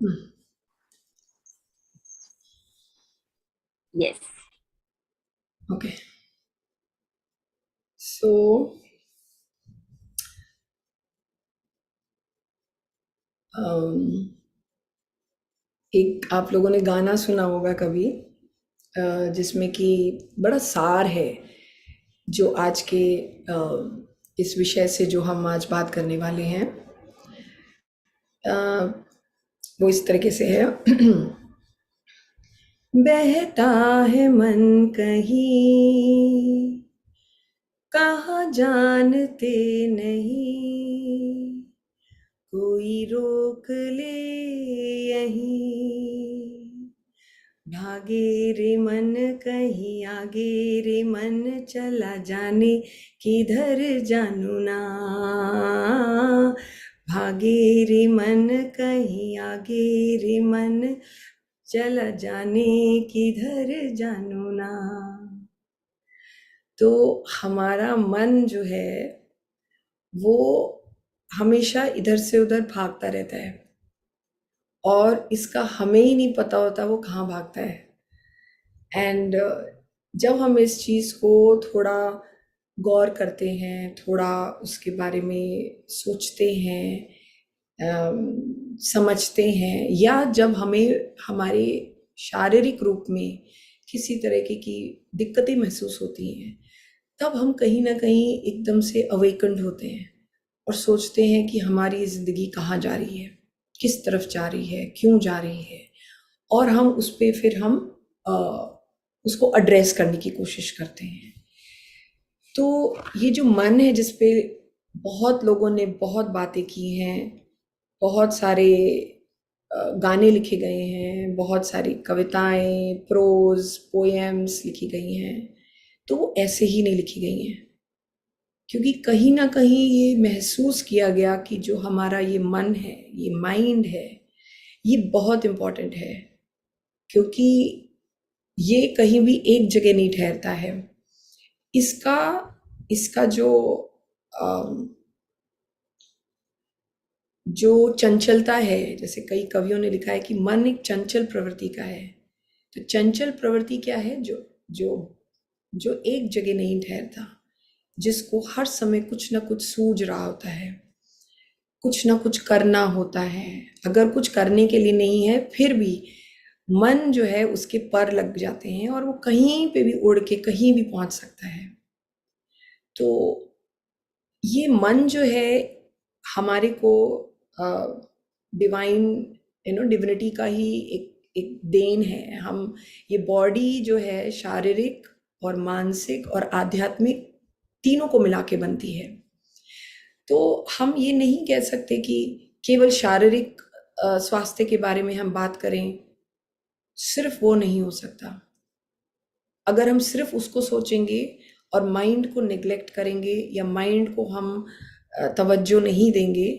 Hmm. Yes. Okay. So, um, एक आप लोगों ने गाना सुना होगा कभी, जिसमें कि बड़ा सार है जो आज के इस विषय से जो हम आज बात करने वाले हैं। अ, वो इस तरीके से है। बहता है मन कहीं, कहाँ जानते नहीं, कोई रोक ले यहीं, भागे रे मन कहीं आगे रे मन, चला जाने किधर जानू ना, भागे रे मन कहीं आगे रे मन, चला जाने किधर जानू ना। तो हमारा मन जो है वो हमेशा इधर से उधर भागता रहता है, और इसका हमें ही नहीं पता होता वो कहाँ भागता है। एंड जब हम इस चीज़ को थोड़ा गौर करते हैं, थोड़ा उसके बारे में सोचते हैं, समझते हैं, या जब हमें हमारे शारीरिक रूप में किसी तरह की दिक्कतें महसूस होती हैं, तब हम कहीं ना कहीं एकदम से अवेकन्ड होते हैं और सोचते हैं कि हमारी ज़िंदगी कहाँ जा रही है, किस तरफ जा रही है, क्यों जा रही है। और हम उस पे फिर हम अ, उसको एड्रेस करने की कोशिश करते हैं। तो ये जो मन है, जिस पे बहुत लोगों ने बहुत बातें की हैं, बहुत सारे गाने लिखे गए हैं, बहुत सारी कविताएं, प्रोज, पोएम्स लिखी गई हैं, तो वो ऐसे ही नहीं लिखी गई हैं, क्योंकि कहीं ना कहीं ये महसूस किया गया कि जो हमारा ये मन है, ये माइंड है, ये बहुत इम्पोर्टेंट है। क्योंकि ये कहीं भी एक जगह नहीं ठहरता है। इसका इसका अम, जो चंचलता है, जैसे कई कवियों ने लिखा है कि मन एक चंचल प्रवृत्ति का है। तो चंचल प्रवृत्ति क्या है? जो जो जो एक जगह नहीं ठहरता, जिसको हर समय कुछ ना कुछ सूझ रहा होता है, कुछ ना कुछ करना होता है। अगर कुछ करने के लिए नहीं है, फिर भी मन जो है उसके पर लग जाते हैं, और वो कहीं पे भी उड़ के कहीं भी पहुंच सकता है। तो ये मन जो है हमारे को डिवाइन, डिविनिटी का ही एक एक देन है। हम ये बॉडी जो है शारीरिक और मानसिक और आध्यात्मिक तीनों को मिला के बनती है। तो हम ये नहीं कह सकते कि केवल शारीरिक स्वास्थ्य के बारे में हम बात करें, सिर्फ वो नहीं हो सकता। अगर हम सिर्फ उसको सोचेंगे और माइंड को निग्लेक्ट करेंगे, या माइंड को हम तवज्जो नहीं देंगे,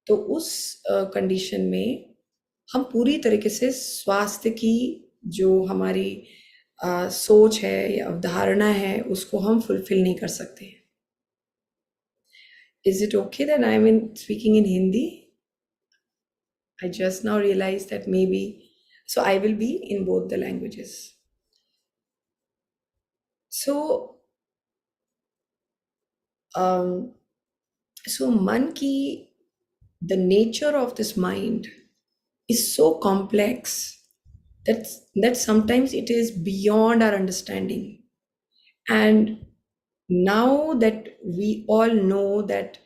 तो उस कंडीशन में हम पूरी तरीके से स्वास्थ्य की जो हमारी सोच है या अवधारणा है, उसको हम फुलफिल नहीं कर सकते। Is it okay that I am in speaking in Hindi? I just now realized that maybe, so I will be in both the languages. So, um, so man ki, the nature of this mind is so complex that sometimes it is beyond our understanding. And now that we all know that,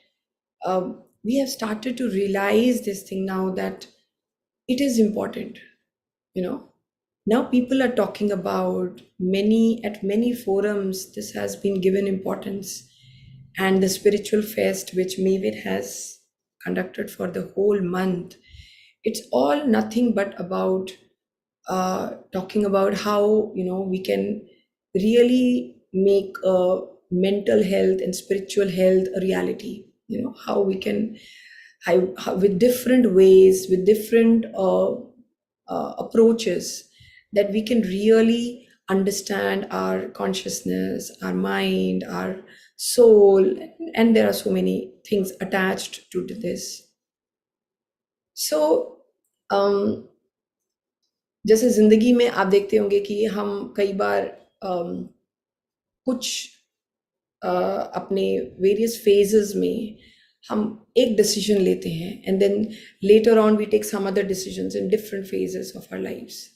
we have started to realize this thing now, that it is important, you know now people are talking about, many at many forums this has been given importance. And the spiritual fest which Mavid has conducted for the whole month, it's all nothing but about talking about how we can really make mental health and spiritual health a reality. How we can, how, with different ways, with different approaches, that we can really understand our consciousness, our mind, our soul. And there are so many things attached to this. So अम, जैसे ज़िंदगी में आप देखते होंगे कि हम कई बार कुछ अपने वेरियस फेजेस में हम एक डिसीजन लेते हैं and then later on we take some other decisions in different phases of our lives.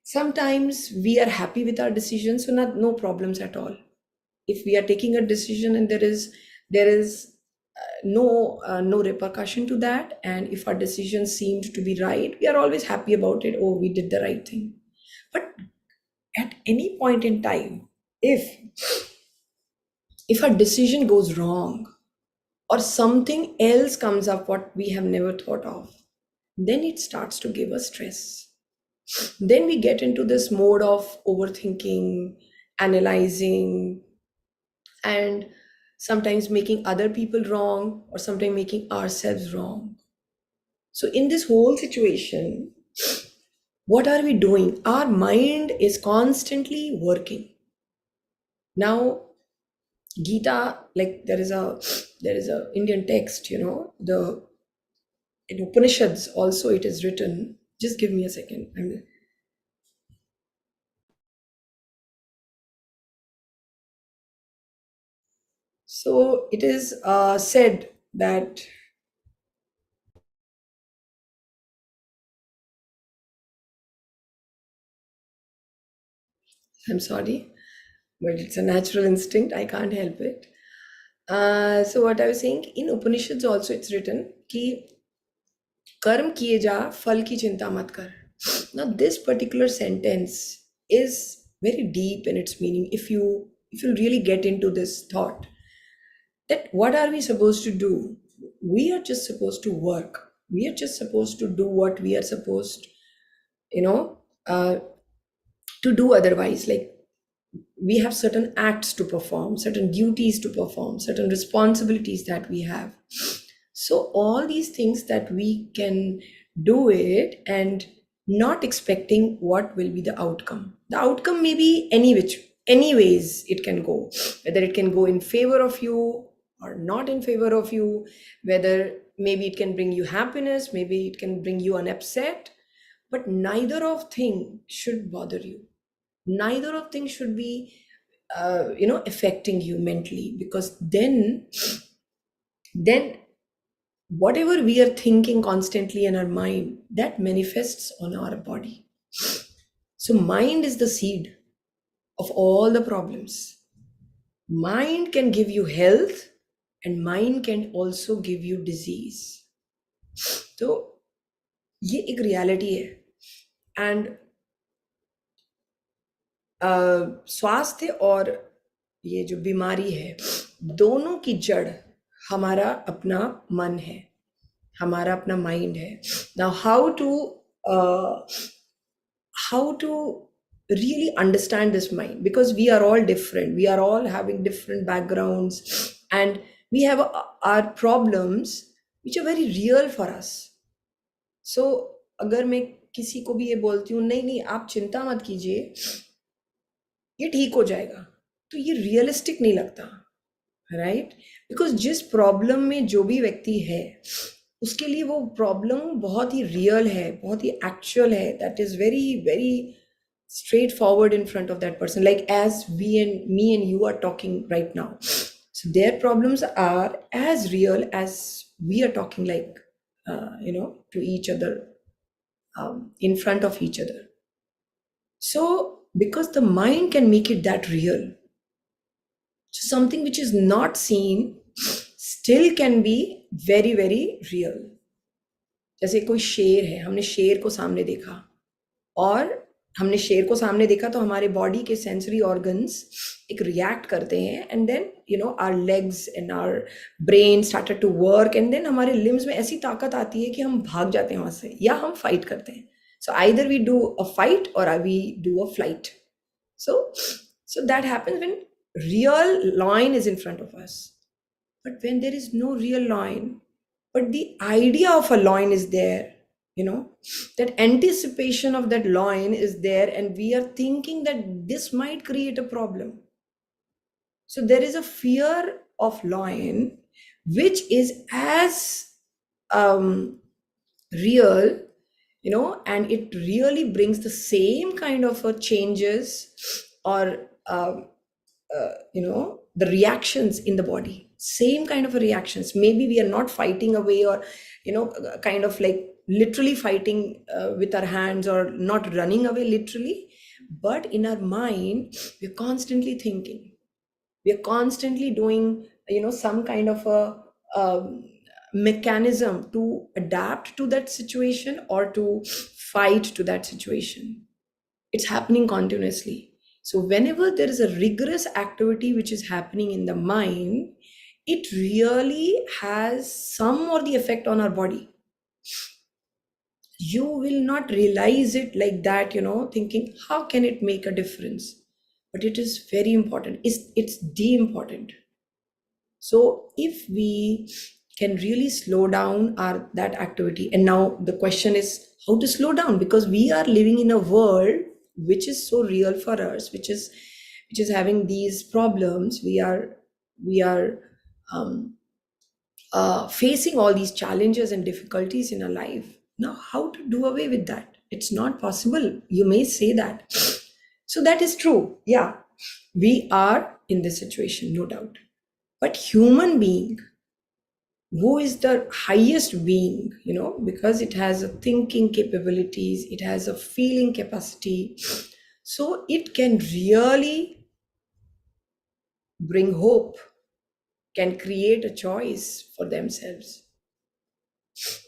Sometimes we are happy with our decisions, so not no problems at all. If we are taking a decision and there is no repercussion to that, and if our decision seemed to be right, we are always happy about it. Oh, we did the right thing. But at any point in time, if our decision goes wrong or something else comes up what we have never thought of, then it starts to give us stress. Then we get into this mode of overthinking, analyzing, and sometimes making other people wrong or sometimes making ourselves wrong. So, in this whole situation, what are we doing? Our mind is constantly working. Now, Gita, like there is a Indian text, the in Upanishads also it is written. Just give me a second. So it is said that, I'm sorry, but it's a natural instinct. I can't help it. So what I was saying, in Upanishads also it's written कि कर्म किए जा फल की चिंता मत कर. Now this particular sentence is very deep in its meaning. If you really get into this thought, that what are we supposed to do? We are just supposed to work. We are just supposed to do what we are supposed, you know, uh, to do otherwise. Like we have certain acts to perform, certain duties to perform, certain responsibilities that we have. So all these things that we can do it and not expecting what will be the outcome. The outcome may be any ways it can go, whether it can go in favor of you or not in favor of you, whether maybe it can bring you happiness, maybe it can bring you an upset, but neither of thing should bother you. Neither of things should be affecting you mentally, because then whatever we are thinking constantly in our mind, that manifests on our body. So mind is the seed of all the problems. Mind can give you health and mind can also give you disease. तो ये एक reality है. And स्वास्थ्य और ये जो बीमारी है, दोनों की जड़ हमारा अपना मन है, हमारा अपना माइंड है. Now how to really understand this mind, because we are all different, we are all having different backgrounds, and we have our problems which are very real for us. So अगर मैं किसी को भी ये बोलती हूँ नहीं नहीं आप चिंता मत कीजिए, ये ठीक हो जाएगा, तो ये रियलिस्टिक नहीं लगता, राइट? बिकॉज जिस प्रॉब्लम में जो भी व्यक्ति है उसके लिए वो प्रॉब्लम बहुत ही रियल है, बहुत ही एक्चुअल है, that is very very straight forward in front of that person, like as me and you are talking right now. So their problems are as real as we are talking, like to each other, in front of each other. So because the mind can make it that real, so something which is not seen still can be very very real. जैसे कोई शेर है, हमने शेर को सामने देखा, और हमने शेर को सामने देखा तो हमारे बॉडी के सेंसरी ऑर्गन्स एक रिएक्ट करते हैं, and then our legs and our brain started to work, and then हमारे लिम्स में ऐसी ताकत आती है कि हम भाग जाते हैं वहाँ से या हम फाइट करते हैं. So either we do a fight और we do a flight. So that happens when real lion is in front of us. But when there is no real lion, but the idea of a lion is there, that anticipation of that lion is there, and we are thinking that this might create a problem. So there is a fear of lion which is as real and it really brings the same kind of changes, or the reactions in the body, same kind of a reactions. Maybe we are not fighting away, or kind of like literally fighting with our hands, or not running away literally, but in our mind we're constantly thinking, we are constantly doing some kind of a mechanism to adapt to that situation, or to fight to that situation. It's happening continuously. So whenever there is a rigorous activity which is happening in the mind, it really has some or the effect on our body. You will not realize it like that, thinking how can it make a difference, but it is very important. It's the important. So if we can really slow down our that activity, and now the question is how to slow down, because we are living in a world which is so real for us, which is having these problems. We are um, facing all these challenges and difficulties in our life. Now, how to do away with that? It's not possible. You may say that. So that is true. Yeah, we are in this situation, no doubt. But human being, who is the highest being, because it has a thinking capabilities, it has a feeling capacity, so it can really bring hope, can create a choice for themselves.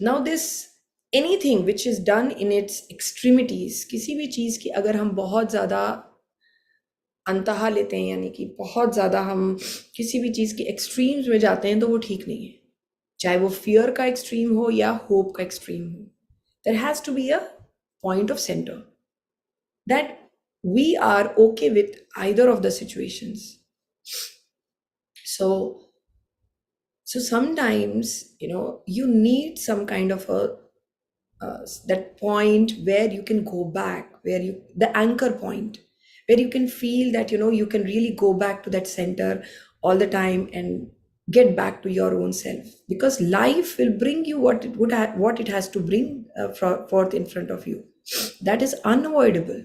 Now this, anything which is done in its extremities, किसी भी चीज की अगर हम बहुत ज्यादा अंतहा लेते हैं, यानी कि बहुत ज्यादा हम किसी भी चीज की एक्सट्रीम्स में जाते हैं, तो वो ठीक नहीं है. चाहे वो फियर का एक्सट्रीम हो या होप का एक्सट्रीम हो, there has to be a point of centre that we are okay with either of the situations. So sometimes you need some kind of a that point where you can go back, where you, the anchor point, where you can feel that you can really go back to that center all the time and get back to your own self, because life will bring you what it would what it has to bring forth in front of you. That is unavoidable,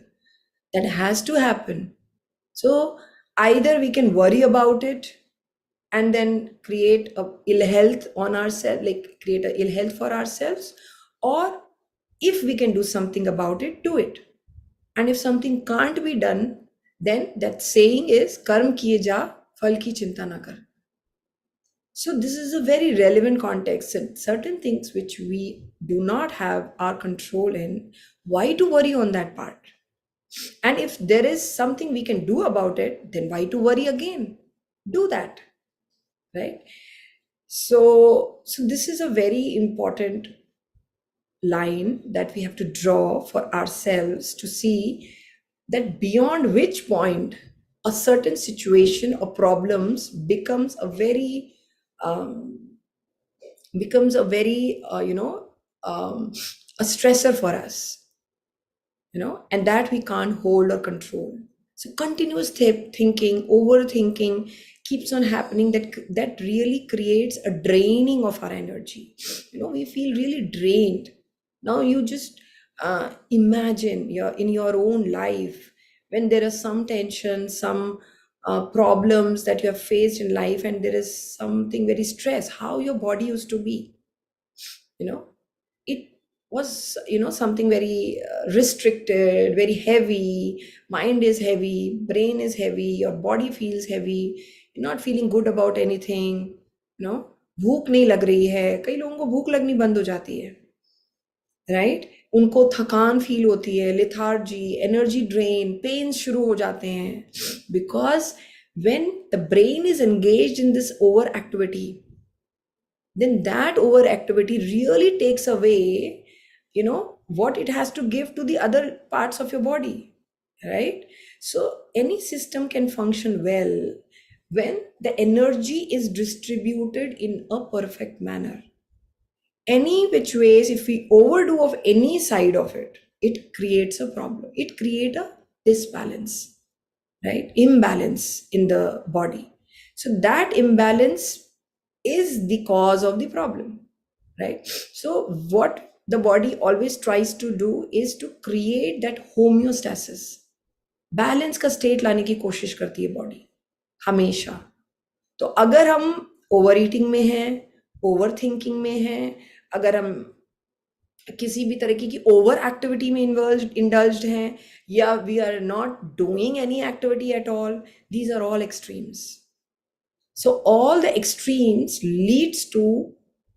that has to happen. So either we can worry about it and then create a ill health on ourselves, like create a ill health for ourselves, or if we can do something about it, do it. And if something can't be done, then that saying is karm kiye ja, phal ki chinta na kar. So this is a very relevant context, and certain things which we do not have our control in, why to worry on that part? And if there is something we can do about it, then why to worry again? Do that, right? So this is a very important line that we have to draw for ourselves, to see that beyond which point a certain situation or problems um, becomes a very a stressor for us, and that we can't hold or control. So continuous thinking, overthinking keeps on happening, that really creates a draining of our energy. We feel really drained. Now you just imagine in your own life, when there is some tension, some problems that you have faced in life, and there is something very stress, how your body used to be. you know it was something very restricted, very heavy. Mind is heavy, brain is heavy, your body feels heavy, you're not feeling good about anything. भूख नहीं लग रही है, कई लोगों को भूख लगनी बंद हो जाती है, राइट? उनको थकान फील होती है, लिथार्जी, एनर्जी ड्रेन, पेन शुरू हो जाते हैं, because when the brain is engaged in this overactivity, then that overactivity really takes away what it has to give to the other parts of your body, right? So any system can function well when the energy is distributed in a perfect manner. Any which ways, if we overdo of any side of it, it creates a problem, it creates a disbalance, right? Imbalance in the body. So that imbalance is the cause of the problem, right? So what the body always tries to do is to create that homeostasis, balance का state लाने की कोशिश करती है body हमेशा. तो अगर हम ओवर ईटिंग में हैं, ओवर थिंकिंग में हैं, अगर हम किसी भी तरीके की ओवर एक्टिविटी में इंडल्ज्ड हैं, या we are not doing any activity at all, these are all extremes. So all the extremes leads to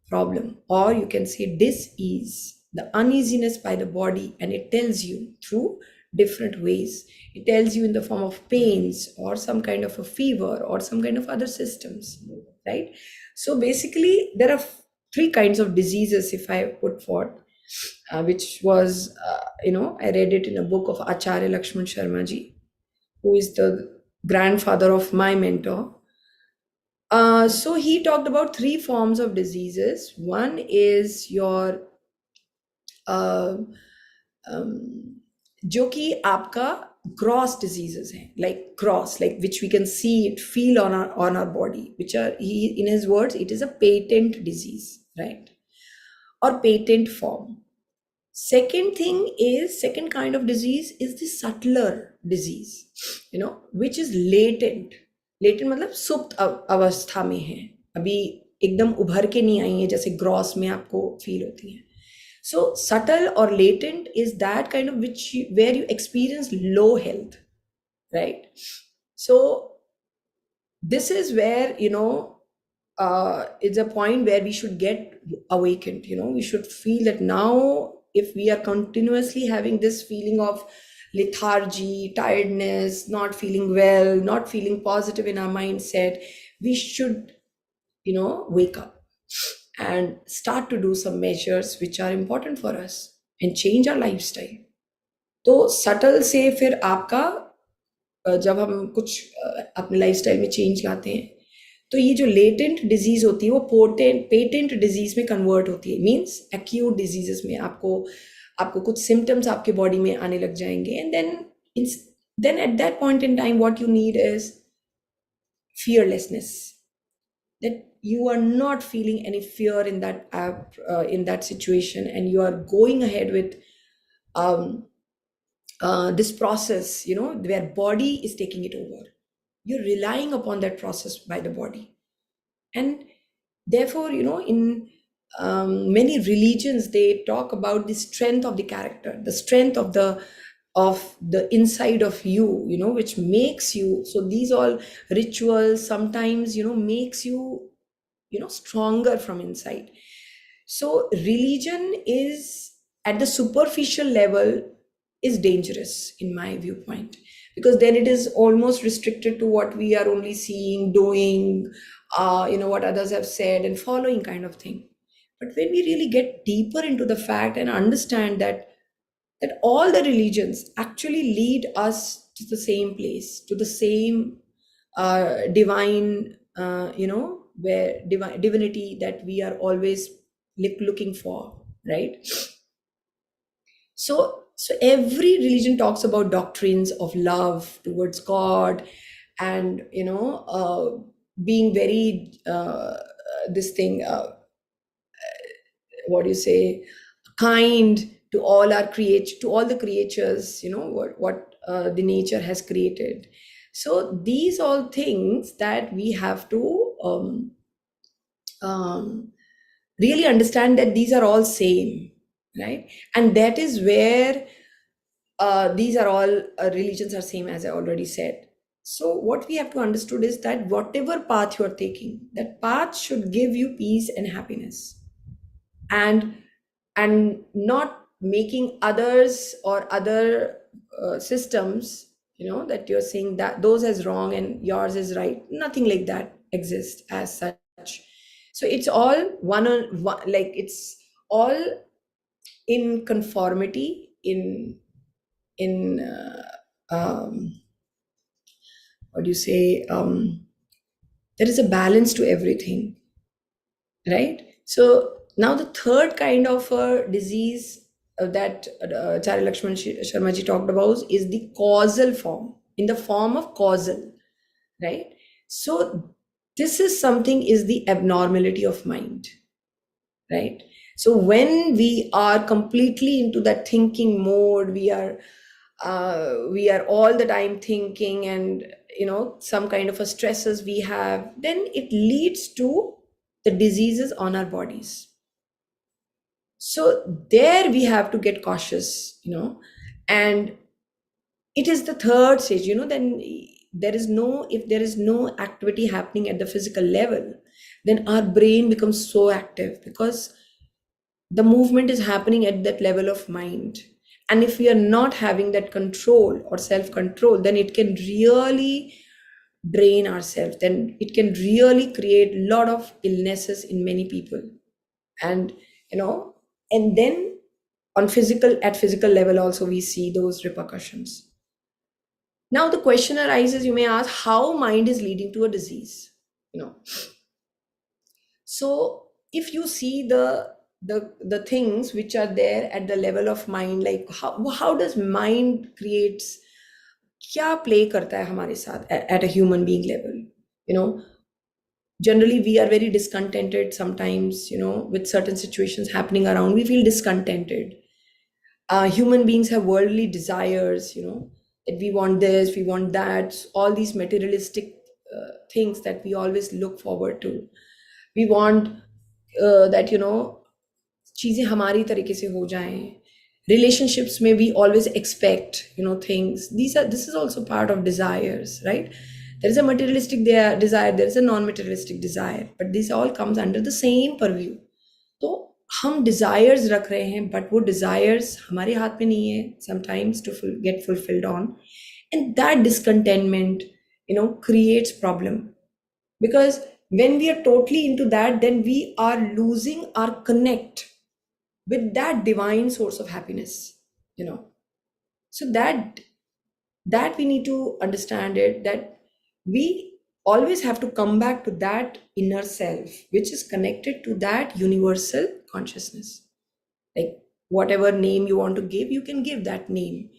problem, or you can say dis-ease, the uneasiness by the body, and it tells you through different ways. It tells you in the form of pains or some kind of a fever or some kind of other systems, right? So basically there are three kinds of diseases, if I put forth, which was, I read it in a book of Acharya Lakshman Sharma ji, who is the grandfather of my mentor. So he talked about three forms of diseases. One is your जो कि आपका gross diseases हैं, like gross, like which we can see it, feel on our body, which are, in his words, it is a patent disease, right? Or patent form. Second kind of disease is the subtler disease, which is latent. Latent मतलब सुप्त अवस्था में है, अभी एकदम उभर के नहीं आई है जैसे ग्रॉस में आपको फील होती है. So subtle or latent is that kind of where you experience low health, right? So this is where, it's a point where we should get awakened. We should feel that now, if we are continuously having this feeling of lethargy, tiredness, not feeling well, not feeling positive in our mindset, we should, wake up and start to do some measures which are important for us and change our lifestyle. तो subtle से फिर आपका जब हम कुछ अपने lifestyle में change लाते हैं, तो ये जो लेटेंट डिजीज होती है वो पेटेंट डिजीज में कन्वर्ट होती है. मीन्स एक्यूट डिजीजेस में आपको कुछ सिम्टम्स आपके बॉडी में आने लग जाएंगे, and then at that point in time what you need is fearlessness, that you are not feeling any fear in that situation, and you are going ahead with this process, where body is taking it over. You're relying upon that process by the body. And therefore, in many religions, they talk about the strength of the character, the strength of the inside of you, which makes you. So these all rituals sometimes, makes you, stronger from inside. So religion is, at the superficial level, is dangerous in my viewpoint, because then it is almost restricted to what we are only seeing, doing, what others have said and following kind of thing. But when we really get deeper into the fact and understand that all the religions actually lead us to the same place, to the same divine, where divinity that we are always looking for, right? So every religion talks about doctrines of love towards God, and being very this thing, what do you say, kind to all the creatures, what the nature has created. So these all things that we have to really understand, that these are all same, right? And that is where these are all religions are same, as I already said. So what we have to understood is that whatever path you are taking, that path should give you peace and happiness, and not making others or other systems, that you're saying that those is wrong and yours is right. Nothing like that exists as such. So it's all one on one, like it's all in conformity, in what do you say, there is a balance to everything, right? So now the third kind of disease that Charya Lakshman Sharma ji talked about is the causal form, in the form of causal, right? So this is something, is the abnormality of mind. right? So when we are completely into that thinking mode, we are all the time thinking, and some kind of a stresses we have, then it leads to the diseases on our bodies. So there we have to get cautious, and it is the third stage, then there is no if there is no activity happening at the physical level, then our brain becomes so active, because the movement is happening at that level of mind. And if we are not having that control or self control, then it can really drain ourselves, then it can really create a lot of illnesses in many people. And you know and then on physical level also we see those repercussions. Now the question arises, you may ask, how mind is leading to a disease. you know so if you see the things which are there at the level of mind, like how does mind creates, क्या play करता है हमारे साथ at a human being level. you know Generally we are very discontented sometimes, with certain situations happening around, we feel discontented. Human beings have worldly desires, that we want this, we want that, all these materialistic things that we always look forward to. We want that चीजें हमारी तरीके से हो जाएं. Relationships में we always expect things. This is also part of desires, right? There is a materialistic desire, there is a non-materialistic desire, but this all comes under the same purview. तो हम desires रख रहे हैं, but वो desires हमारे हाथ में नहीं है sometimes to get fulfilled on, and that discontentment creates problem. Because when we are totally into that, then we are losing our connect with that divine source of happiness. you know so that we need to understand it, that we always have to come back to that inner self, which is connected to that universal consciousness. Like, whatever name you want to give, you can give that name.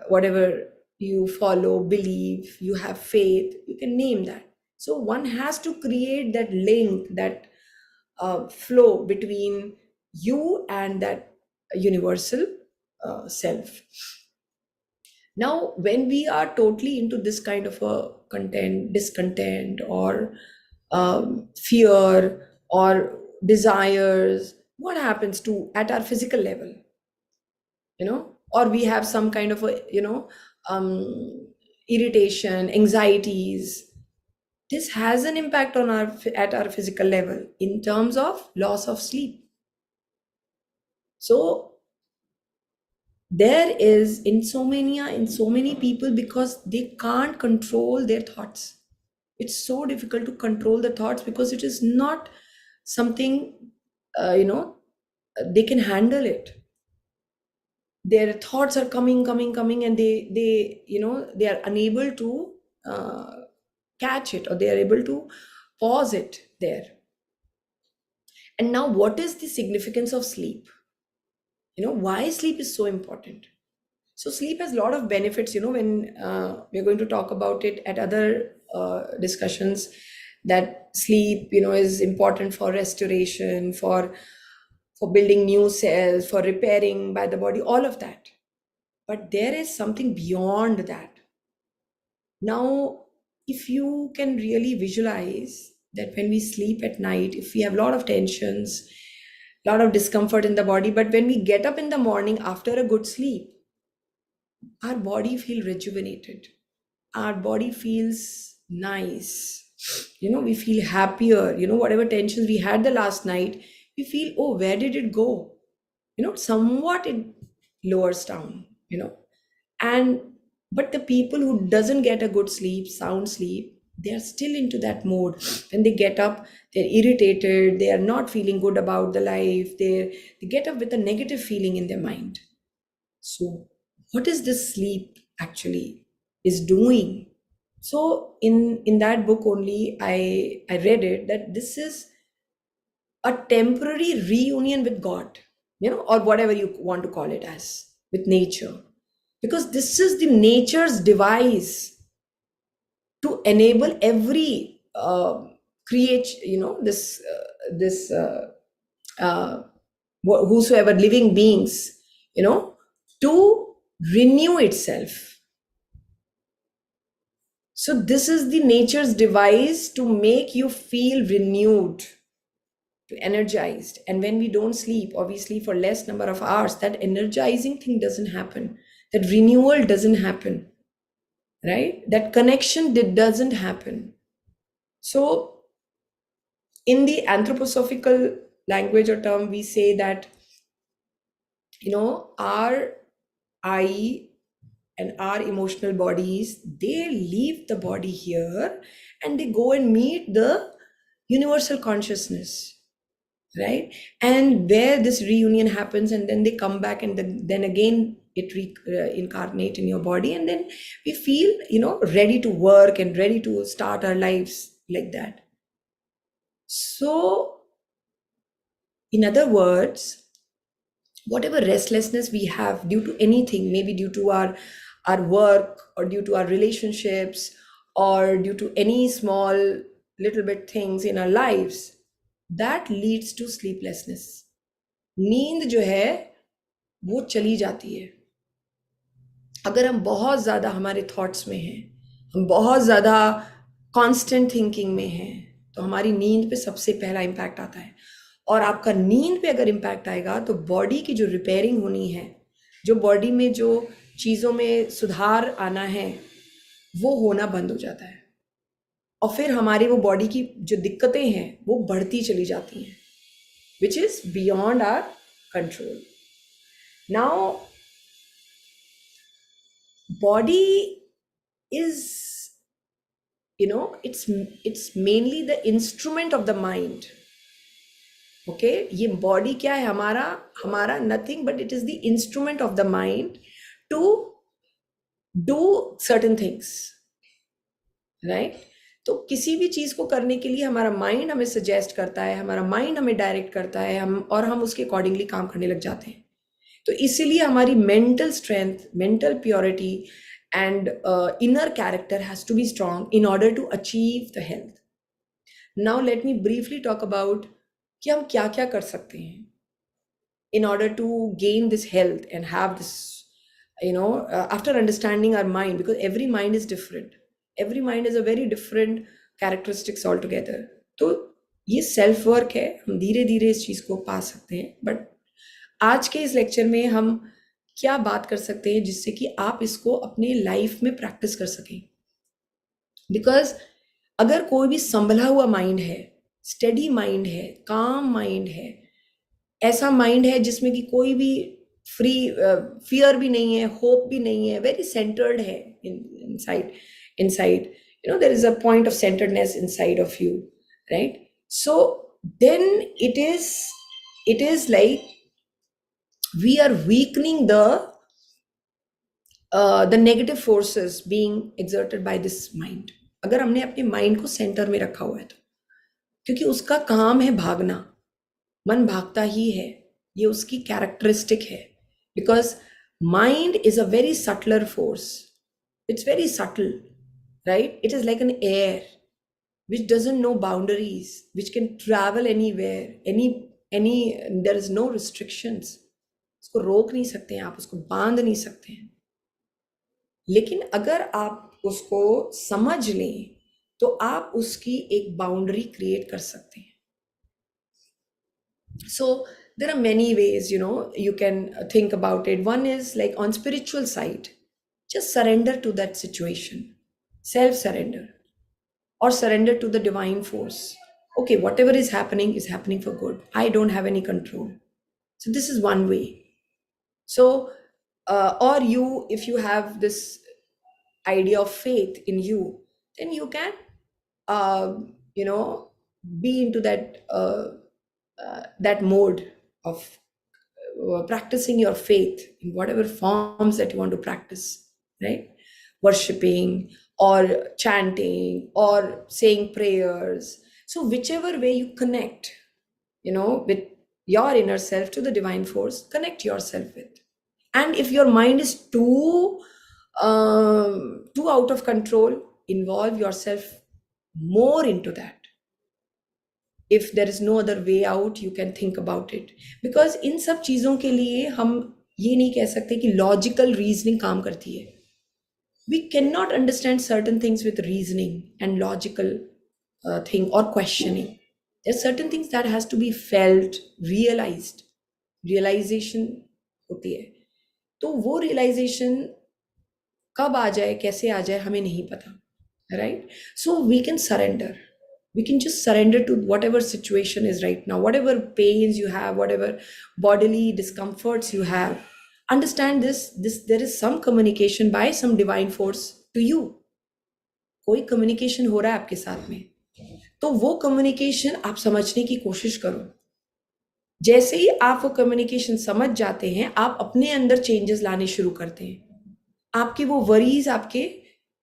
Whatever you follow, believe, you have faith, you can name that. So one has to create that link, that flow between you and that universal self. Now when we are totally into this kind of a discontent, or fear, or desires, what happens to at our physical level? Or we have some kind of a irritation, anxieties. This has an impact on at our physical level in terms of loss of sleep. So there is insomnia in so many people because they can't control their thoughts. It's so difficult to control the thoughts because it is not something they can handle it. Their thoughts are coming, and they are unable to uh, catch it, or they are able to pause it there. And now, what is the significance of sleep? Why sleep is so important? So sleep has a lot of benefits, when we're going to talk about it at other discussions, that sleep, is important for restoration, for building new cells, for repairing by the body, all of that. But there is something beyond that. Now, if you can really visualize that when we sleep at night, if we have a lot of tensions, a lot of discomfort in the body, but when we get up in the morning after a good sleep, our body feels rejuvenated. Our body feels nice. We feel happier. Whatever tensions we had the last night, we feel, oh, where did it go? Somewhat it lowers down, and but the people who doesn't get a good sleep, sound sleep, they are still into that mode. When they get up, they're irritated, they are not feeling good about the life, they get up with a negative feeling in their mind. So what is this sleep actually is doing? So in that book only, I read it, that this is a temporary reunion with God, or whatever you want to call it as, with nature. Because this is the nature's device to enable every create, this this uh, whosoever living beings, to renew itself. So this is the nature's device to make you feel renewed, to energized. And when we don't sleep, or we sleep for less number of hours, that energizing thing doesn't happen, that renewal doesn't happen, right? That connection doesn't happen. So in the anthroposophical language or term, we say that our I and our emotional bodies, they leave the body here and they go and meet the universal consciousness, right? And where this reunion happens, and then they come back, and then again it incarnate in your body, and then we feel ready to work and ready to start our lives like that. So in other words, whatever restlessness we have due to anything, maybe due to our work, or due to our relationships, or due to any small little bit things in our lives, that leads to sleeplessness. नींद जो है वो चली जाती है अगर हम बहुत ज़्यादा हमारे थॉट्स में हैं, हम बहुत ज़्यादा कांस्टेंट थिंकिंग में हैं, तो हमारी नींद पे सबसे पहला इम्पैक्ट आता है। और आपका नींद पे अगर इम्पैक्ट आएगा तो बॉडी की जो रिपेयरिंग होनी है, जो बॉडी में जो चीज़ों में सुधार आना है, वो होना बंद हो जाता है, और फिर हमारी वो बॉडी की जो दिक्कतें हैं वो बढ़ती चली जाती हैं, which is beyond our control. Now body is, it's mainly the instrument of the mind. Okay, ये body क्या है हमारा nothing but it is the instrument of the mind to do certain things, right? तो किसी भी चीज को करने के लिए हमारा माइंड हमें सजेस्ट करता है, हमारा माइंड हमें डायरेक्ट करता है, हम उसके अकॉर्डिंगली काम करने लग जाते हैं। तो इसीलिए हमारी mental strength, mental purity and inner character has to be strong in order to achieve the health. Now let me briefly talk about कि हम क्या क्या कर सकते हैं in order to gain this health and have this, after understanding our mind, because every mind is different, every mind has a very different characteristics altogether. तो ये self work है, हम धीरे धीरे इस चीज को पा सकते हैं। बट आज के इस लेक्चर में हम क्या बात कर सकते हैं जिससे कि आप इसको अपने लाइफ में प्रैक्टिस कर सकें। बिकॉज अगर कोई भी संभला हुआ माइंड है, स्टेडी माइंड है, काम माइंड है, ऐसा माइंड है जिसमें कि कोई भी फियर भी नहीं है, होप भी नहीं है, वेरी सेंटर्ड है inside, there is a point of centeredness inside of you, right? So then it is like we are weakening the negative forces being exerted by this mind, अगर हमने अपने माइंड को centre में रखा हुआ है तो, क्योंकि उसका काम है भागना, मन भागता ही है, ये उसकी कैरेक्टरिस्टिक है। Because mind is a very subtler force, it's very subtle, right? It is like an air which doesn't know boundaries, which can travel anywhere, there is no restrictions. उसको रोक नहीं सकते हैं आप, उसको बांध नहीं सकते हैं। लेकिन अगर आप उसको समझ लें तो आप उसकी एक बाउंड्री क्रिएट कर सकते हैं। So there are many ways, you can think about it. One is like on spiritual side, just surrender to that situation, self-surrender, or surrender to the divine force. Okay, whatever is happening for good. I don't have any control. So this is one way. So, or if you have this idea of faith in you, then you can, be into that mode of practicing your faith in whatever forms that you want to practice, right? Worshipping or chanting or saying prayers. So whichever way you connect, with your inner self to the divine force, connect yourself with. And if your mind is too out of control, involve yourself more into that. if there is no other way out, you can think about it. Because इन सब चीज़ों के लिए हम ये नहीं कह सकते कि logical reasoning काम करती है. We cannot understand certain things with reasoning and logical thing or questioning. There are certain things that has to be felt, realized. Realization होती है. तो वो realization कब आ जाए, कैसे आ जाए, हमें नहीं पता. Right? So we can surrender. We can just surrender to whatever situation is right now, whatever pains you have, whatever bodily discomforts you have. Understand this there is some communication by some divine force to you. कोई communication हो रहा है आपके साथ में, तो वो communication आप समझने की कोशिश करो. जैसे ही आप वो communication समझ जाते हैं, आप अपने अंदर changes लाने शुरू करते हैं. आपके वो worries आपके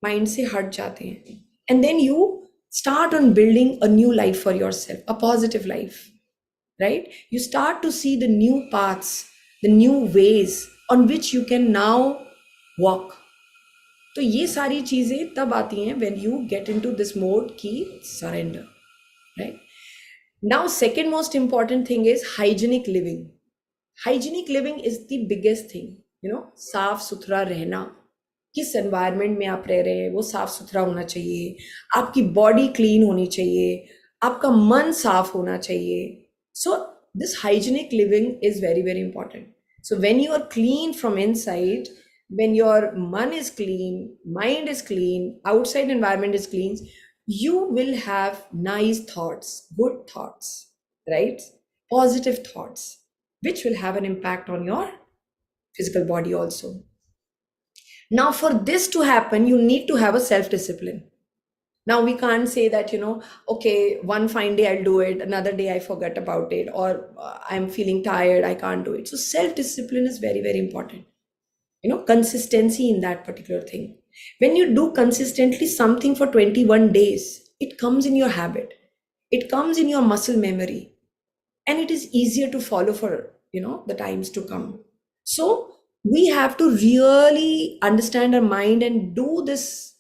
mind से हट जाते हैं. And then you start on building a new life for yourself, a positive life, right? You start to see the new paths, the new ways on which you can now walk. तो ये सारी चीजें तब आती हैं when you get into this mode की surrender, right? Now, second most important thing is hygienic living. Hygienic living is the biggest thing, साफ सुथरा रहना. किस एनवायरनमेंट में आप रह रहे हैं वो साफ सुथरा होना चाहिए, आपकी बॉडी क्लीन होनी चाहिए, आपका मन साफ होना चाहिए. So this hygienic living is very very important. So when you are clean from inside, when your मन is clean, mind is clean, outside environment is clean, you will have nice thoughts, good thoughts, right? Positive thoughts, which will have an impact on your physical body also. Now, for this to happen, you need to have a self-discipline. Now, we can't say that, okay, one fine day I'll do it, another day I forget about it, or I'm feeling tired, I can't do it. So self-discipline is very, very important. Consistency in that particular thing. When you do consistently something for 21 days, it comes in your habit. It comes in your muscle memory. And it is easier to follow for, the times to come. So, we have to really understand our mind and do this,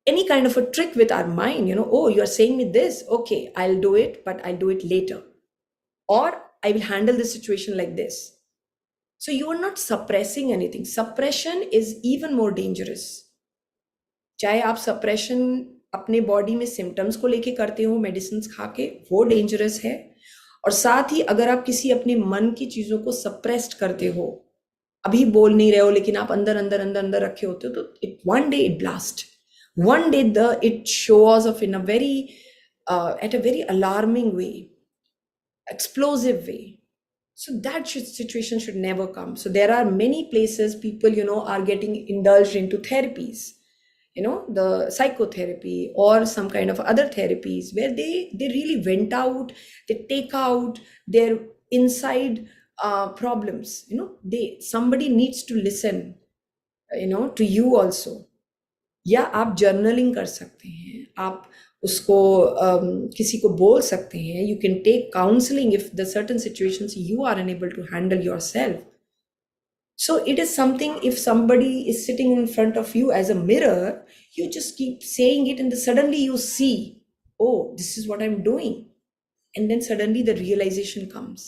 any kind of a trick with our mind. Oh, you're saying me this, okay, I'll do it, but I'll do it later, or I will handle this situation like this. So you are not suppressing anything. Suppression is even more dangerous. चाहे आप suppression अपने body में symptoms को लेके करते हो medicine खा के, वो डेंजरस है. और साथ ही अगर आप किसी अपने मन की चीजों को सप्रेस्ड करते हो, अभी बोल नहीं रहे हो लेकिन आप अंदर अंदर अंदर अंदर रखे होते हो, तो it one day it blast, one day it shows of in a very at a very alarming way, explosive way. So that situation should never come. So there are many places people, are getting indulged into therapies, the psychotherapy or some kind of other therapies where they really vent out, they take out their inside problems. Somebody needs to listen, to you also. या आप journaling कर सकते हैं, आप उसको किसी को बोल सकते हैं. You can take counselling if the certain situations you are unable to handle yourself. So it is something, if somebody is sitting in front of you as a mirror, you just keep saying it and then suddenly you see, oh, this is what I'm doing. And then suddenly the realization comes.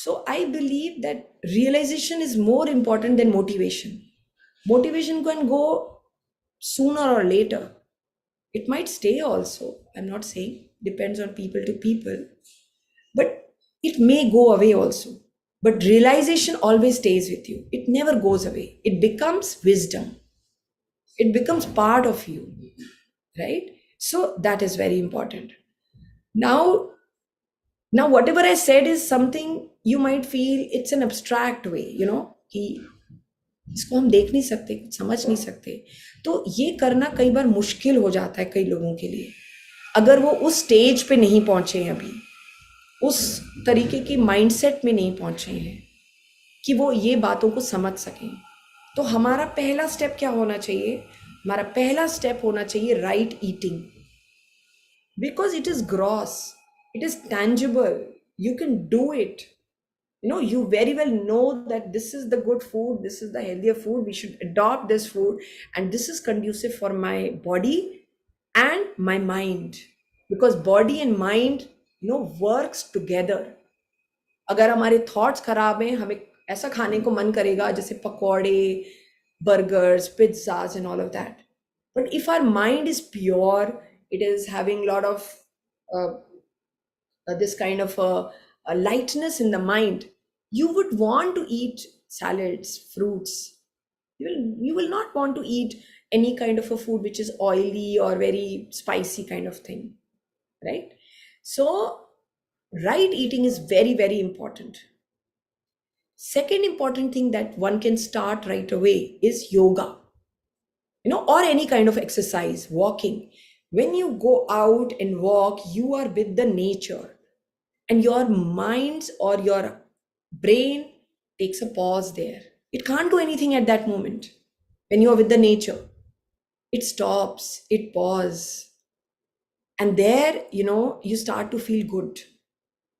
So I believe that realization is more important than motivation. Motivation can go sooner or later. It might stay also. I'm not saying, depends on people to people. But it may go away also. But realization always stays with you. It never goes away. It becomes wisdom. It becomes part of you, right? So that is very important. Now whatever I said is something you might feel it's an abstract way, कि इसको हम देख नहीं सकते, कुछ समझ नहीं सकते. तो ये करना कई बार मुश्किल हो जाता है कई लोगों के लिए, अगर वो उस स्टेज पे नहीं पहुंचे हैं, अभी उस तरीके के माइंडसेट में नहीं पहुंचे हैं कि वो ये बातों को समझ सकें. तो हमारा पहला स्टेप क्या होना चाहिए? हमारा पहला स्टेप होना चाहिए right eating. Because it is gross, it is tangible, you can do it. You very well know that this is the good food, this is the healthier food, we should adopt this food, and this is conducive for my body and my mind, because body and mind works together. अगर हमारे thoughts खराब हैं, हमें ऐसा खाने को मन करेगा जैसे पकौड़े, burgers, pizzas and all of that. But if our mind is pure, it is having a lot of uh, this kind of a lightness in the mind, you would want to eat salads, fruits. You will not want to eat any kind of a food which is oily or very spicy kind of thing, right? So right eating is very, very important. Second important thing that one can start right away is yoga, or any kind of exercise, walking. When you go out and walk, you are with the nature, and your mind or your brain takes a pause there. It can't do anything at that moment. When you are with the nature, it stops, it pauses, and there, you start to feel good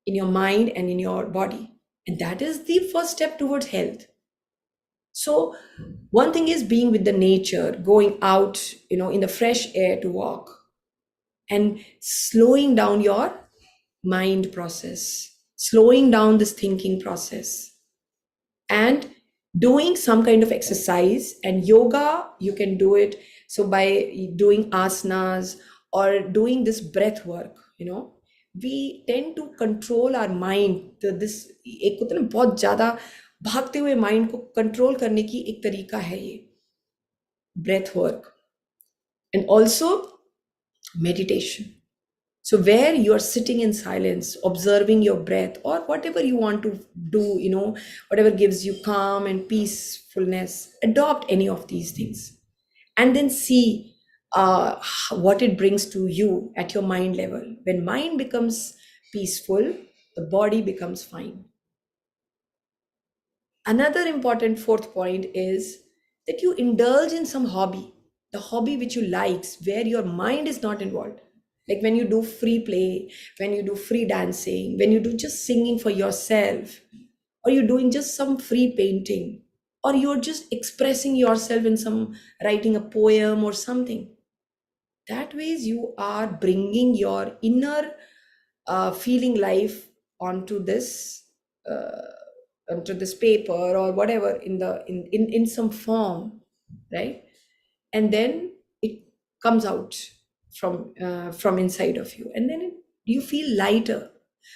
in your mind and in your body. And that is the first step towards health. So one thing is being with the nature, going out, in the fresh air to walk, and slowing down your mind process, slowing down this thinking process, and doing some kind of exercise. And yoga, you can do it so by doing asanas or doing this breath work. We tend to control our mind. This एक होता है ना, बहुत ज्यादा भागते हुए mind को control करने की एक तरीका है ये breath work, and also meditation. So where you are sitting in silence, observing your breath or whatever you want to do, whatever gives you calm and peacefulness, adopt any of these things, and then see what it brings to you at your mind level. When mind becomes peaceful, the body becomes fine. Another important fourth point is that you indulge in some hobby, the hobby which you likes, where your mind is not involved. Like when you do free play, when you do free dancing, when you do just singing for yourself, or you're doing just some free painting, or you're just expressing yourself in some writing a poem or something. That ways you are bringing your inner feeling life onto this uh, onto this paper or whatever in some form, right? And then it comes out from inside of you, and then you feel lighter.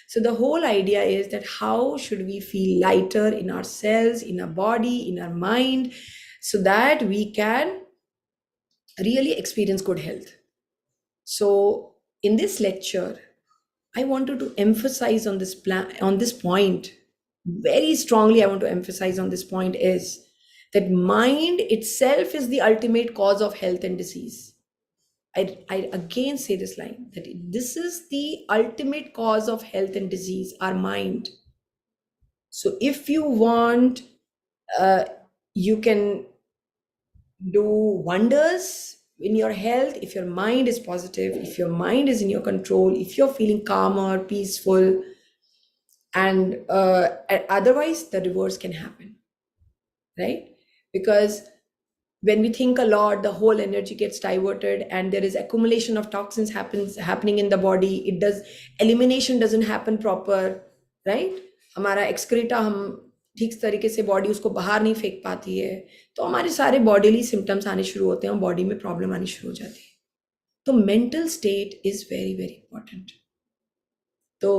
So the whole idea is that how should we feel lighter in ourselves, in our body, in our mind, so that we can really experience good health. So in this lecture, I wanted to emphasize on this point very strongly. I want to emphasize on this point is that mind itself is the ultimate cause of health and disease. I again say this line, that this is the ultimate cause of health and disease, our mind. So if you want, uh, you can do wonders in your health if your mind is positive, if your mind is in your control, if you're feeling calmer, peaceful, and otherwise the reverse can happen, right? Because when we think a lot, the whole energy gets diverted and there is accumulation of toxins happening in the body. It does elimination doesn't happen proper, right? हमारा excreta हम ठीक तरीके से body उसको बाहर नहीं फेंक पाती है, तो हमारे सारे बॉडीली सिम्टम्स आने शुरू होते हैं और बॉडी में प्रॉब्लम आनी शुरू हो जाती है. तो mental state is very very important. तो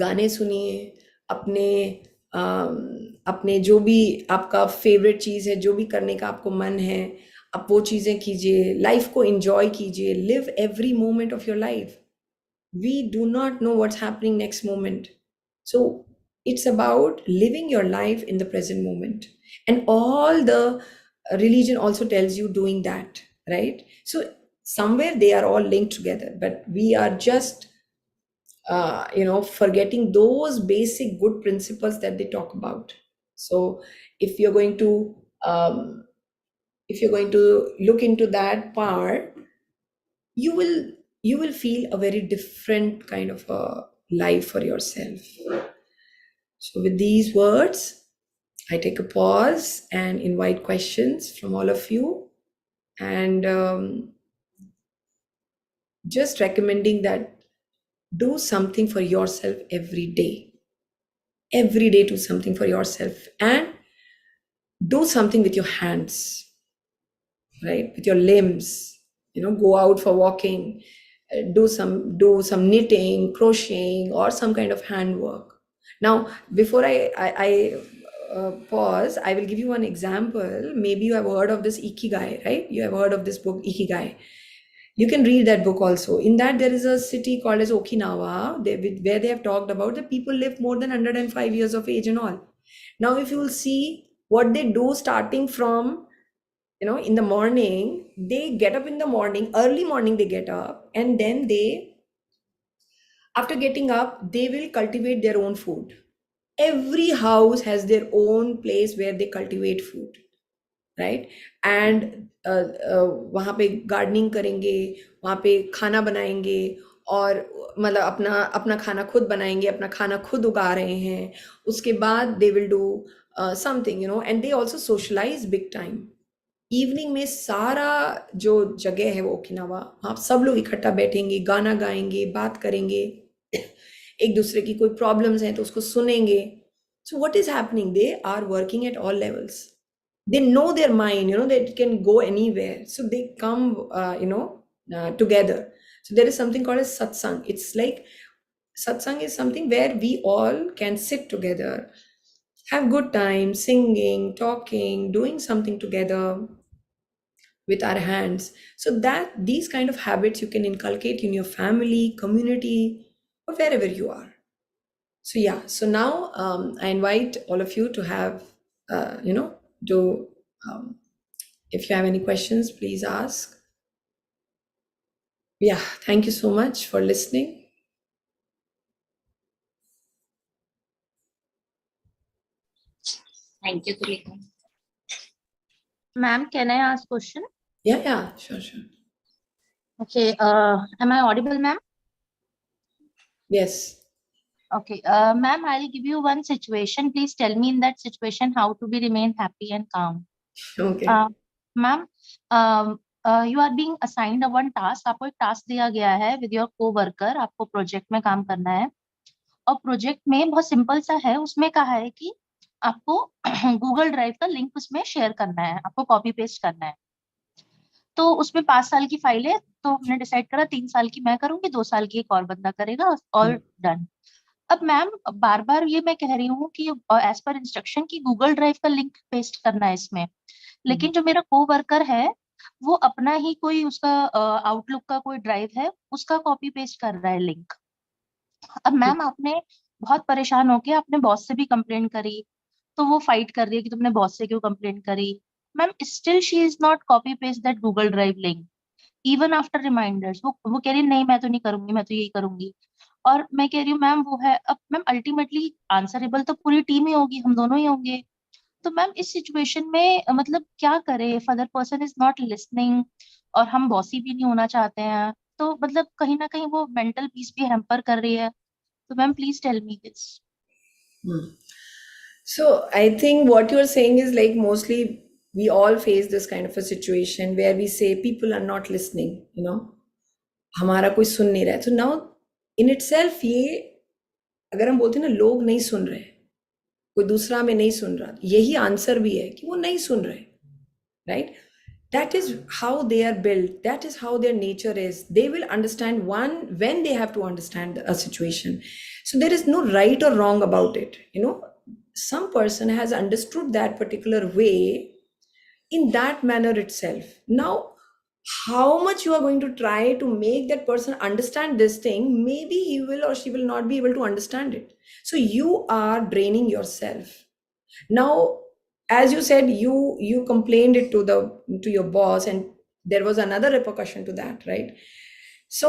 गाने सुनिए, अपने अपने जो भी आपका फेवरेट चीज़ है, जो भी करने का आपको मन है, आप वो चीज़ें कीजिए, लाइफ को एंजॉय कीजिए, live every moment of your life. We do not know what's happening next moment. So it's about living your life in the present moment. And all the religion also tells you doing that, right? So somewhere they are all linked together, but we are just forgetting those basic good principles that they talk about. So if you're going to um, if you're going to look into that part, you will feel a very different kind of a life for yourself. So with these words, I take a pause and invite questions from all of you. And just recommending that do something for yourself every day. Every day, do something for yourself and do something with your hands, right? With your limbs, go out for walking, do some knitting, crocheting, or some kind of handwork. Now, before I pause, I will give you one example. Maybe you have heard of this Ikigai, right? You have heard of this book, Ikigai. You can read that book also. In that, there is a city called as Okinawa, where they have talked about the people live more than 105 years of age and all. Now, if you will see what they do starting from, in the morning, they get up in the morning, early morning, they get up, and then after getting up, they will cultivate their own food. Every house has their own place where they cultivate food, right and वहाँ पे gardening करेंगे, वहाँ पे खाना बनाएंगे, और मतलब अपना अपना खाना खुद बनाएंगे, अपना खाना खुद उगा रहे हैं. उसके बाद they will do something, and they also socialise big time. Evening में सारा जो जगह है वो ओकिनावा, वहाँ सब लोग इकट्ठा बैठेंगे, गाना गाएंगे, बात करेंगे, एक दूसरे की कोई प्रॉब्लम्स हैं तो उसको सुनेंगे. So what is happening, they are working at all levels. They know their mind, they can go anywhere, so they come together. So there is something called as satsang. It's like satsang is something where we all can sit together, have good time, singing, talking, doing something together with our hands. So that these kind of habits you can inculcate in your family, community, or wherever you are. So yeah, so now I invite all of you to have to um, if you have any questions, please ask. Yeah, thank you so much for listening. Thank you, Tulika. Ma'am, can I ask question? Yeah, sure. Okay, am I audible, ma'am? Yes. Okay, ma'am, I'll give you one situation. Please tell me in that situation how to be remain happy and calm. Okay. Ma'am, you are being assigned a one task. आपको एक task दिया गया है with your co-worker. आपको project में काम करना है, और project में बहुत simple सा है. उसमें कहा है कि आपको Google Drive का link उसमें share करना है, आपको copy paste करना है. तो उसमें 5 साल की फाइल है, तो हमने डिसाइड करा 3 साल की मैं करूंगी, 2 साल की एक और बंदा करेगा, और डन. अब मैम बार बार ये मैं कह रही हूँ कि एज पर इंस्ट्रक्शन की गूगल ड्राइव का लिंक पेस्ट करना है इसमें, लेकिन जो मेरा को वर्कर है वो अपना ही कोई उसका आउटलुक का कोई ड्राइव है, उसका कॉपी पेस्ट कर रहा है लिंक. अब मैम आपने बहुत परेशान होके आपने बॉस से भी कंप्लेन करी, तो वो फाइट कर रही है कि तुमने बॉस से क्यों कंप्लेन करी. Ma'am still she is not copy paste that Google drive link even after reminders. वो कह रही नहीं मैं तो नहीं करूंगी, मैं तो यही करूंगी. और मैं कह रही हूँ मैम वो है, अब मैम अल्टीमेटली आंसरेबल तो पूरी टीम ही होगी, हम दोनों ही होंगे. तो मैम इस सिचुएशन में मतलब क्या करें if other person is not listening, और हम बॉसी भी नहीं होना चाहते हैं, तो मतलब कहीं ना कहीं वो मेंटल पीस भी हैम्पर कर रही है. तो ma'am please tell me this. So I think what you're saying is like mostly we all face this kind of a situation where we say people are not listening, हमारा कोई सुन नहीं रहा है. So now in itself ये अगर हम बोलते हैं ना लोग नहीं सुन रहे, कोई दूसरा में नहीं सुन रहा, यही आंसर भी है कि वो नहीं सुन रहे, right? That is how they are built. That is how their nature is. They will understand when they have to understand a situation. So there is no right or wrong about it. Some person has understood that particular way in that manner itself. Now, how much you are going to try to make that person understand this thing, maybe he will or she will not be able to understand it. So you are draining yourself. Now, as you said, you complained it to your boss, and there was another repercussion to that, right? So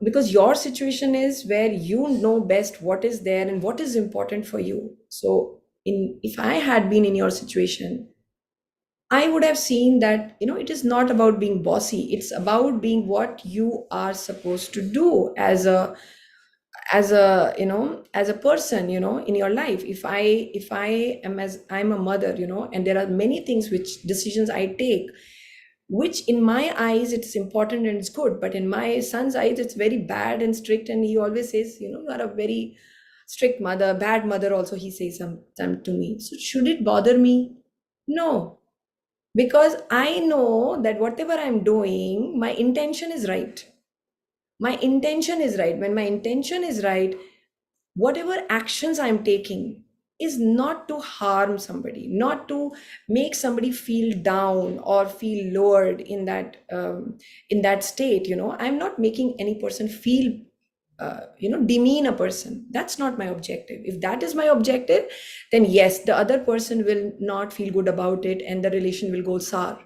because your situation is where you know best what is there and what is important for you. So if I had been in your situation, I would have seen that it is not about being bossy, it's about being what you are supposed to do as a person in your life. I'm a mother, and there are many things which decisions I take which in my eyes it's important and it's good, but in my son's eyes it's very bad and strict, and he always says, you are a very strict mother, bad mother also, he says sometimes to me. So should it bother me? No, because I know that whatever I'm doing, my intention is right. My intention is right. When my intention is right, whatever actions I'm taking is not to harm somebody, not to make somebody feel down or feel lowered in that state. I'm not making any person feel demean a person. That's not my objective. If that is my objective, then yes, the other person will not feel good about it and the relation will go sour.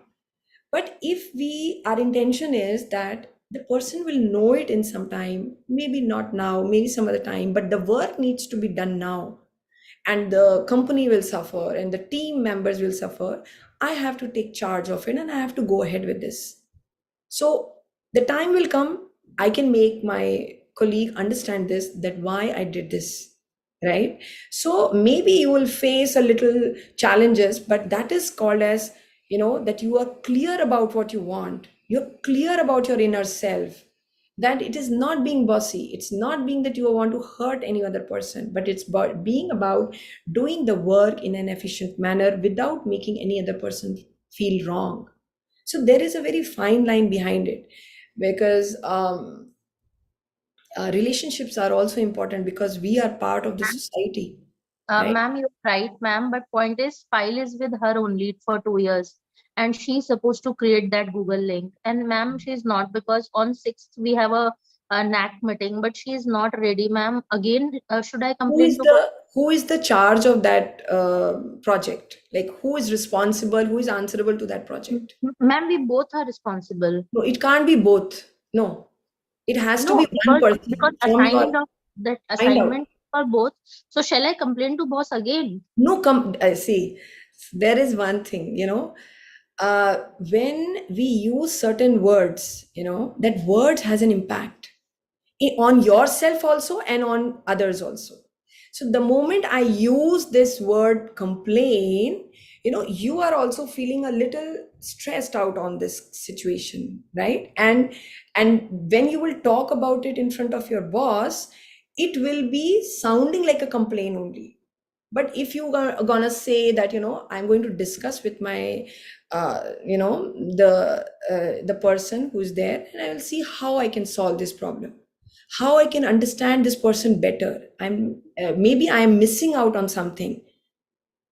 But if our intention is that the person will know it in some time, maybe not now, maybe some other time, but the work needs to be done now, and the company will suffer and the team members will suffer, I have to take charge of it and I have to go ahead with this. So the time will come, I can make my colleague understand this, that why I did this, right? So maybe you will face a little challenges, but that is called as, that you are clear about what you want. You're clear about your inner self, that it is not being bossy. It's not being that you want to hurt any other person, but it's being about doing the work in an efficient manner without making any other person feel wrong. So there is a very fine line behind it, because relationships are also important because we are part of the society, right? Ma'am, you're right, ma'am. But point is, file is with her only for 2 years, and she's supposed to create that Google link. And ma'am, she's not, because on 6th we have a NAC meeting, but she is not ready, ma'am. Again, should I Who complain is to boss? the charge of that project? Like, who is responsible? Who is answerable to that project? Ma'am, we both are responsible. No, it can't be both. No, it has to No, be one because person from your that find out. assignment for both. So shall I complain to boss again? No, see, there is one thing, when we use certain words, that words has an impact on yourself also and on others also. So the moment I use this word complain, you are also feeling a little stressed out on this situation, right? And when you will talk about it in front of your boss, it will be sounding like a complaint only. But if you are gonna say that, I'm going to discuss with my the person who's there, and I will see how I can solve this problem, how I can understand this person better. Maybe I am missing out on something.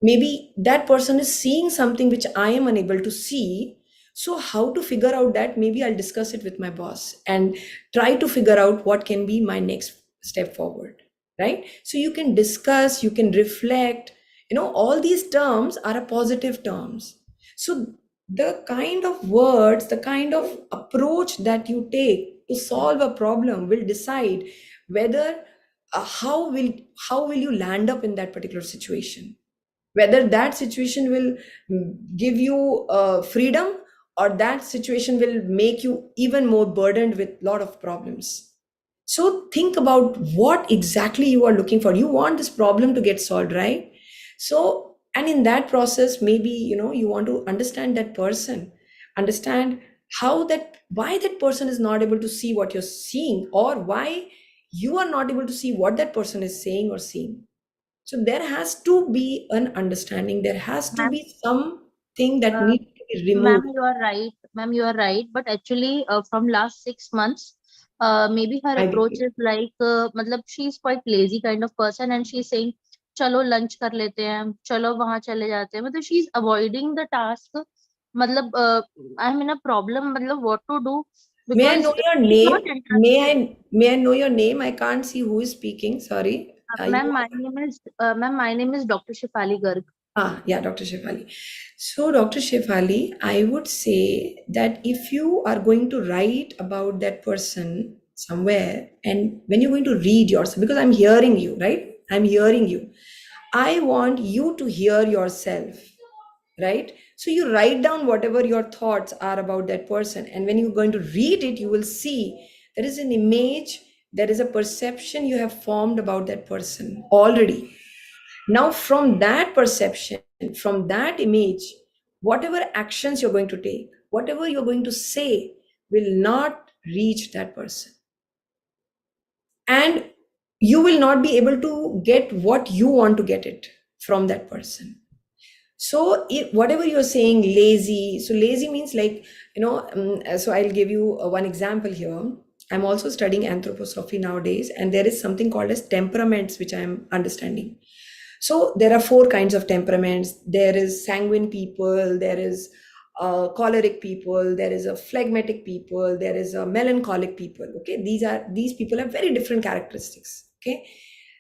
Maybe that person is seeing something which I am unable to see. So how to figure out that? Maybe I'll discuss it with my boss and try to figure out what can be my next step forward, right? So you can discuss, you can reflect, all these terms are a positive terms. So the kind of words, the kind of approach that you take to solve a problem will decide whether how will you land up in that particular situation, whether that situation will give you freedom, or that situation will make you even more burdened with a lot of problems. So think about what exactly you are looking for. You want this problem to get solved, right? So, and in that process, maybe you want to understand that person, understand why that person is not able to see what you're seeing, or why you are not able to see what that person is saying or seeing. So there has to be an understanding. There has to be something that Uh, needs to be Ma'am, removed. you are right. Ma'am, you are right. But actually, from last 6 months, maybe her I approach agree. is like, matlab she's quite lazy kind of person, and she's saying, "चलो lunch कर लेते हैं, चलो वहाँ चले जाते हैं." मतलब she's avoiding the task. मतलब I'm in a problem. मतलब what to do, May I know because your she's name? not interested. May I know your name? I can't see who is speaking. Sorry. You Ma'am, are. my name is Dr. Shefali Garg. Yeah, Dr. Shefali. So, Dr. Shefali, I would say that if you are going to write about that person somewhere, and when you're going to read yourself, because I'm hearing you, right? I'm hearing you. I want you to hear yourself, right? So you write down whatever your thoughts are about that person. And when you're going to read it, you will see there is an image, there is a perception you have formed about that person already. Now, from that perception, from that image, whatever actions you're going to take, whatever you're going to say will not reach that person. And you will not be able to get what you want to get it from that person. So whatever you're saying, lazy, so lazy means like, so I'll give you one example here. I'm also studying anthroposophy nowadays, and there is something called as temperaments, which I'm understanding. So there are four kinds of temperaments. There is sanguine people, there is choleric people, there is a phlegmatic people, there is a melancholic people. Okay, these people have very different characteristics. Okay,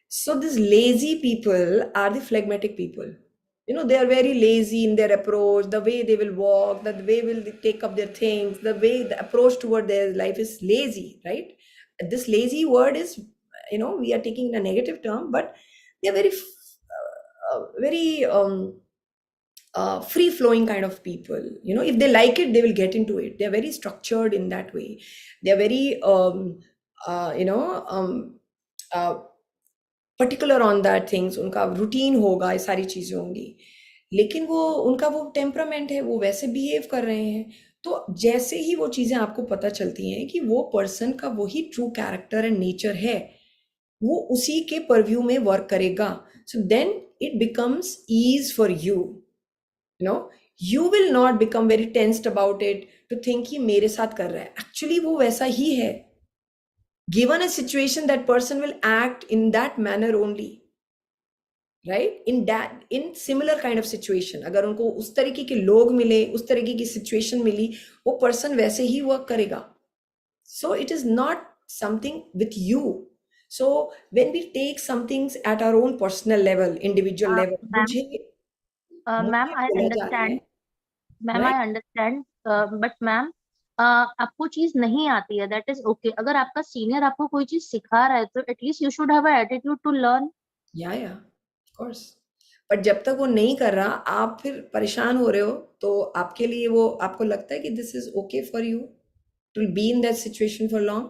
so these lazy people are the phlegmatic people. They are very lazy in their approach, the way they will walk, the way will they take up their things, the approach toward their life is lazy, right? This lazy word is, we are taking in a negative term, but they are very free flowing kind of people. If they like it, they will get into it. They're very structured in that way. They're very uh, you know um, uh, particular on that things. उनका routine होगा, ये सारी चीजें होंगी, लेकिन वो उनका वो टेम्परामेंट है, वो वैसे बिहेव कर रहे हैं। तो जैसे ही वो चीजें आपको पता चलती हैं कि वो पर्सन का वही ट्रू कैरेक्टर एंड नेचर है, वो उसी के परव्यू में वर्क करेगा। So then it becomes ease for you. You will not become very tensed about it to think कि मेरे साथ कर रहा है, एक्चुअली वो वैसा ही है। Given a situation, that person will act in that manner only, right? In similar kind of situation, अगर उनको उस तरीके के लोग मिले, उस तरीके की situation मिली, वो person वैसे ही work करेगा। So it is not something with you. So when we take some things at our own personal level, individual level, मुझे मैम आई बोला जा रहा है, understand, ma'am I right? Understand, but ma'am आपको चीज नहीं आती है, दैट इज ओके। अगर आपका सीनियर आपको कोई चीज सिखा रहा है तो at least you should have a attitude to learn. या of course. पर जब तक वो नहीं कर रहा, आप फिर परेशान हो रहे हो, तो आपके लिए वो आपको लगता है कि this is okay for you to be in that situation for long?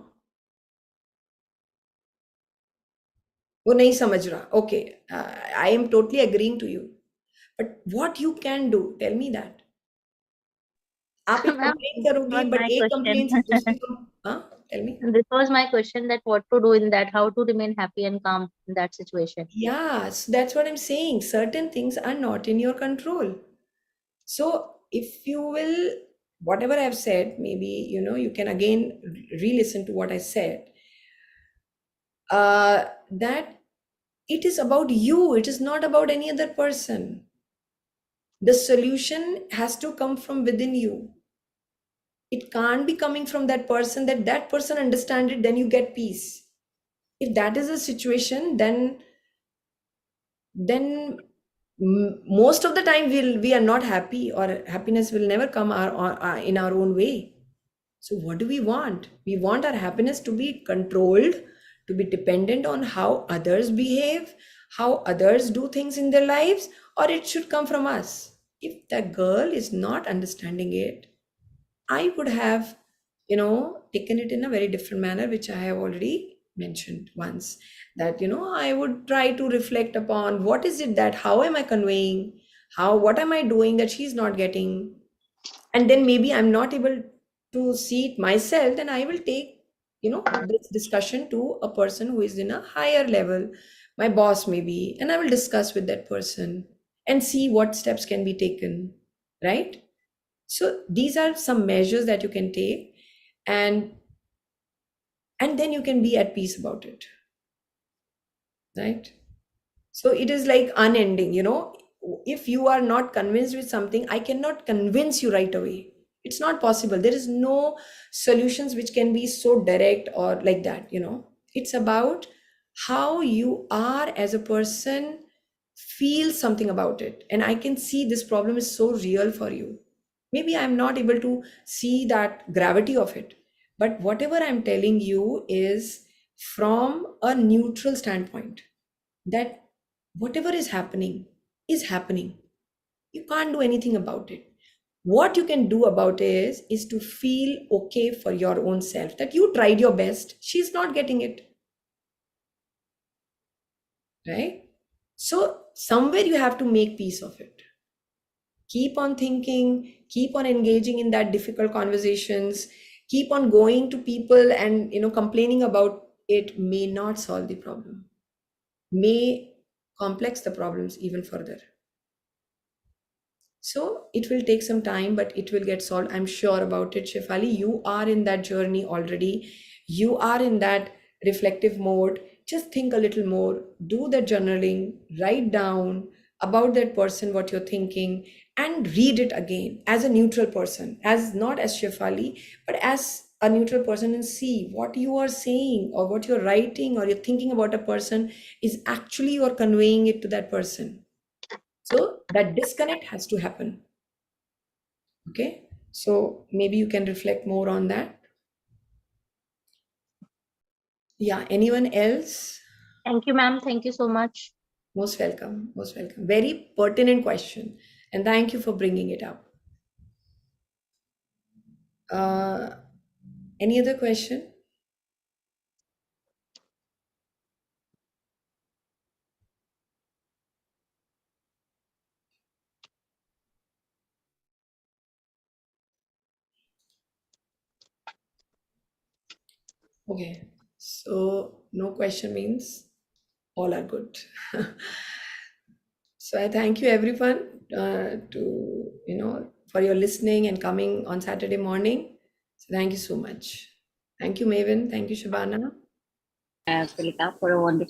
वो नहीं समझ रहा, okay, I am totally agreeing to you, but what you can do, tell me that. आप एक मैम कंप्लेन दिस करोगी, वाज बट माय एक question, complain से दूसरी हाँ, tell me. This was my question that what to do in that, how to remain happy and calm in that situation. Yeah, so that's what I'm saying. Certain things are not in your control. So if you will, whatever I've said, maybe, you can again re-listen to what I said. That it is about you, it is not about any other person. The solution has to come from within you. It can't be coming from that person, that person understand it, then you get peace. If that is a situation, then most of the time we are not happy, or happiness will never come in our own way. So what do we want? We want our happiness to be controlled, to be dependent on how others behave, how others do things in their lives, or it should come from us. If the girl is not understanding it, I would have, taken it in a very different manner, which I have already mentioned once. That, I would try to reflect upon what is it that, how am I conveying, what am I doing that she's not getting? And then maybe I'm not able to see it myself, then I will take, this discussion to a person who is in a higher level, my boss maybe, and I will discuss with that person and see what steps can be taken, right? So these are some measures that you can take, and then you can be at peace about it, right? So it is like unending, if you are not convinced with something, I cannot convince you right away. It's not possible. There is no solutions which can be so direct or like that. It's about how you are as a person, feel something about it, and I can see this problem is so real for you. Maybe I'm not able to see that gravity of it, but whatever I'm telling you is from a neutral standpoint, that whatever is happening is happening. You can't do anything about it. What you can do about it is to feel okay for your own self, that you tried your best, she's not getting it, right? So somewhere you have to make peace of it. Keep on thinking, keep on engaging in that difficult conversations, keep on going to people and complaining about it may not solve the problem, may complex the problems even further. So it will take some time, but it will get solved. I'm sure about it, Shefali. You are in that journey already. You are in that reflective mode. Just think a little more, do the journaling, write down about that person what you're thinking, and read it again as a neutral person, as not as Shefali, but as a neutral person, and see what you are saying or what you're writing or you're thinking about a person is actually you're conveying it to that person. So that disconnect has to happen. Okay. So maybe you can reflect more on that. Yeah. Anyone else? Thank you, ma'am. Thank you so much. Most welcome. Most welcome. Very pertinent question. And thank you for bringing it up. Uh, any other question? Okay. So no question means all are good. So I thank you everyone for your listening and coming on Saturday morning. So thank you so much. Thank you, Maven. Thank you, Shabana. Tulika, for a wonderful